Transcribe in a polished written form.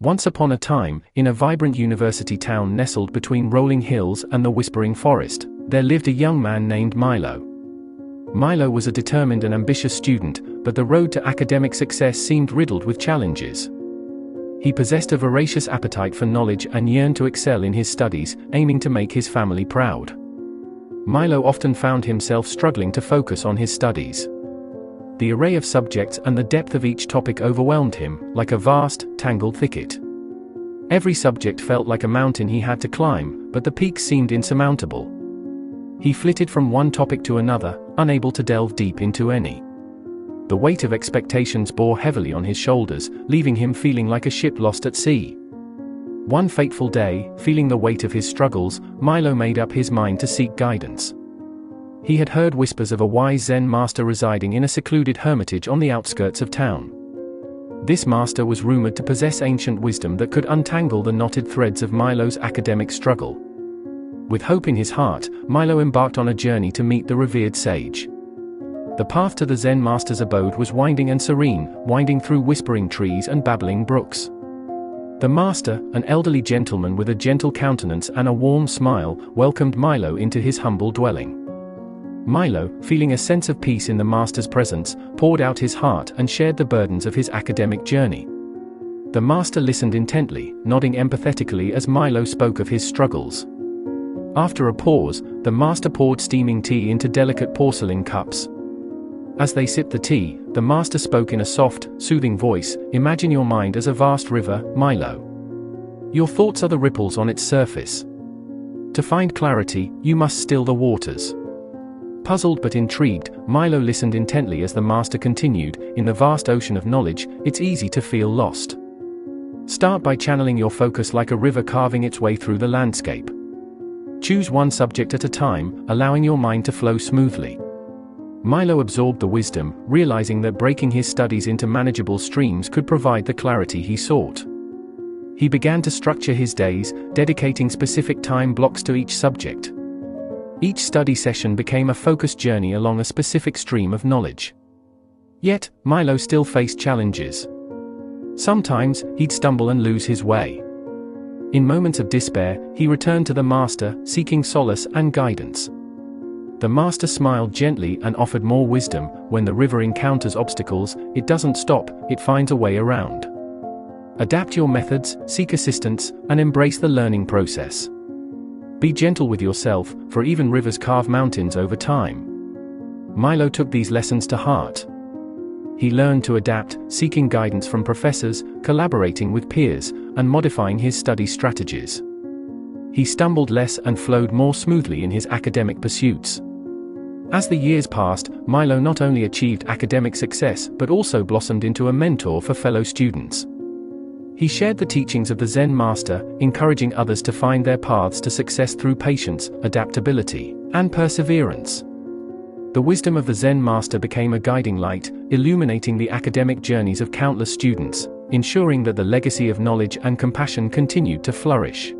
Once upon a time, in a vibrant university town nestled between rolling hills and the whispering forest, there lived a young man named Milo. Milo was a determined and ambitious student, but the road to academic success seemed riddled with challenges. He possessed a voracious appetite for knowledge and yearned to excel in his studies, aiming to make his family proud. Milo often found himself struggling to focus on his studies. The array of subjects and the depth of each topic overwhelmed him, like a vast, tangled thicket. Every subject felt like a mountain he had to climb, but the peaks seemed insurmountable. He flitted from one topic to another, unable to delve deep into any. The weight of expectations bore heavily on his shoulders, leaving him feeling like a ship lost at sea. One fateful day, feeling the weight of his struggles, Milo made up his mind to seek guidance. He had heard whispers of a wise Zen master residing in a secluded hermitage on the outskirts of town. This master was rumored to possess ancient wisdom that could untangle the knotted threads of Milo's academic struggle. With hope in his heart, Milo embarked on a journey to meet the revered sage. The path to the Zen master's abode was winding and serene, winding through whispering trees and babbling brooks. The master, an elderly gentleman with a gentle countenance and a warm smile, welcomed Milo into his humble dwelling. Milo, feeling a sense of peace in the master's presence, poured out his heart and shared the burdens of his academic journey. The master listened intently, nodding empathetically as Milo spoke of his struggles. After a pause, the master poured steaming tea into delicate porcelain cups. As they sipped the tea, the master spoke in a soft, soothing voice, "Imagine your mind as a vast river, Milo. Your thoughts are the ripples on its surface. To find clarity, you must still the waters." Puzzled but intrigued, Milo listened intently as the master continued, "In the vast ocean of knowledge, it's easy to feel lost. Start by channeling your focus like a river carving its way through the landscape. Choose one subject at a time, allowing your mind to flow smoothly." Milo absorbed the wisdom, realizing that breaking his studies into manageable streams could provide the clarity he sought. He began to structure his days, dedicating specific time blocks to each subject. Each study session became a focused journey along a specific stream of knowledge. Yet, Milo still faced challenges. Sometimes, he'd stumble and lose his way. In moments of despair, he returned to the master, seeking solace and guidance. The master smiled gently and offered more wisdom. When the river encounters obstacles, it doesn't stop, it finds a way around. Adapt your methods, seek assistance, and embrace the learning process. Be gentle with yourself, for even rivers carve mountains over time. Milo took these lessons to heart. He learned to adapt, seeking guidance from professors, collaborating with peers, and modifying his study strategies. He stumbled less and flowed more smoothly in his academic pursuits. As the years passed, Milo not only achieved academic success but also blossomed into a mentor for fellow students. He shared the teachings of the Zen master, encouraging others to find their paths to success through patience, adaptability, and perseverance. The wisdom of the Zen master became a guiding light, illuminating the academic journeys of countless students, ensuring that the legacy of knowledge and compassion continued to flourish.